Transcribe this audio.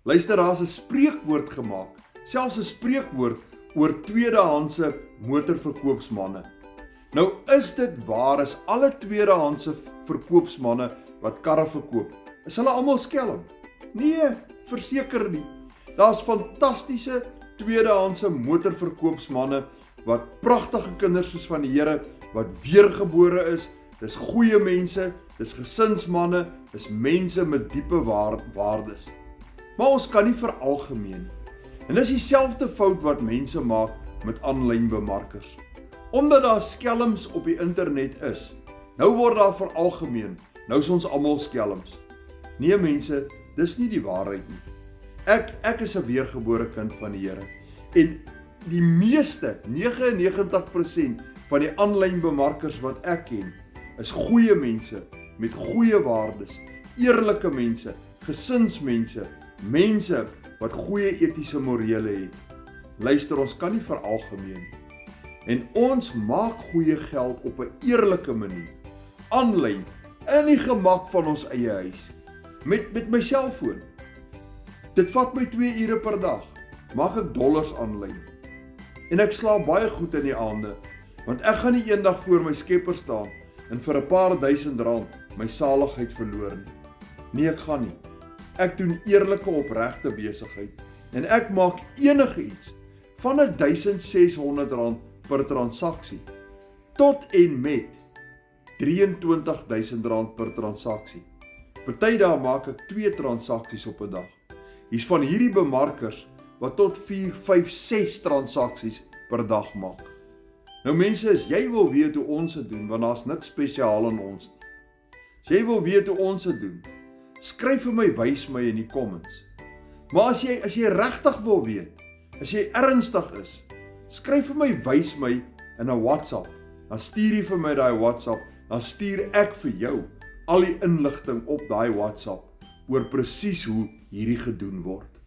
Luister, daar is 'n spreekwoord gemaak, selfs 'n spreekwoord oor tweedehandse motorverkoopsmanne. Nou is dit waar, is alle tweedehandse verkoopsmanne wat karre verkoop, is hulle almal skelm? Nee, verseker nie. Daar's fantastiese tweedehandse motorverkoopsmanne wat pragtige kinders soos van die Here, wat weergebore is, dis goeie mense, dis gesinsmanne, dis mense met diepe waardes. Maar ons kan nie veralgemeen nie. En dis dieselfde fout wat mense maak met aanlyn bemarkers. Omdat daar skelms op die internet is, nou word daar veralgemeen, nou is ons almal skelms. Nee mense, dis nie die waarheid nie. Ek is 'n weergebore kind van die Here. En die meeste, 99% van die aanlyn bemarkers wat ek ken, is goeie mense, met goeie waardes, eerlike mense, gesinsmense, mense wat goeie etiese morele het. Luister, ons kan nie veralgemeen nie. En ons maak goeie geld op 'n eerlike manier, aanlyn, in die gemak van ons eie huis, met my selfoon. Dit vat my 2 ure per dag, maak ek dollars aanlyn. En ek slaap baie goed in die aande, want ek gaan nie eendag voor my Skepper staan en vir 'n paar duisend rand my saligheid verloor nie. Nee, ek gaan nie. Ek doen eerlike opregte besigheid en ek maak enige iets van R1,600 per transaksie tot en met R23,000 per transaksie. Party dae maak ek 2 transaksies op 'n dag. Hier's van hierdie bemarkers wat tot 4, 5, 6 transaksies per dag maak. Nou mense, as jy wil weet hoe ons dit doen, want daar's niks spesiaal aan ons nie. As jy wil weet hoe ons dit doen, skryf vir my, wys my in die comments. Maar as jy regtig wil weet, as jy ernstig is, skryf vir my, wys my in 'n WhatsApp. Dan stuur jy vir my daai WhatsApp, dan stuur ek vir jou al die inligting op daai WhatsApp oor presies hoe hierdie gedoen word.